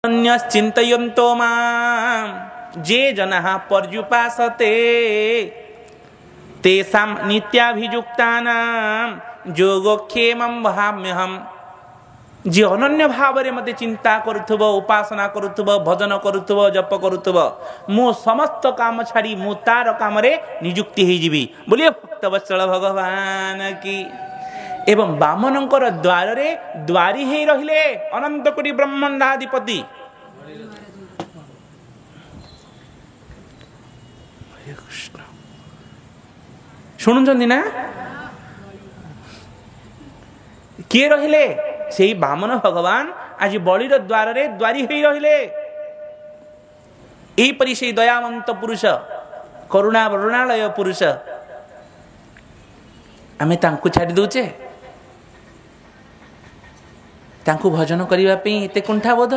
चिंतयन्तो मां जे जनाः पर्युपासते तेषां नित्याभियुक्तानां योगक्षेमं वहाम्यहम्। जे अनन्य भाव रे मते चिंता करुथुबो, उपासना करुथुबो, भजन करुथुबो, जप करुथुबो, मु समस्त काम छाड़ी मु तार काम रे नियुक्ति होई जिबी। बोलिए भक्तवत्सल भगवान की। एवं बामनंकर द्वार रे द्वारी हे रहिले अनंत कोटि ब्रह्मांडाधिपति। शुणुचंदी ना किए रहिले सेही बामन भगवान आज बलिर द्वार रे द्वारी होई रहिले। एही परि से दयावंत पुरुष करुणा वरुणालय पुरुष आमे तांकु छाड़ी दउचे, तांकु भजन करिवा पे एते कुंठा बोध।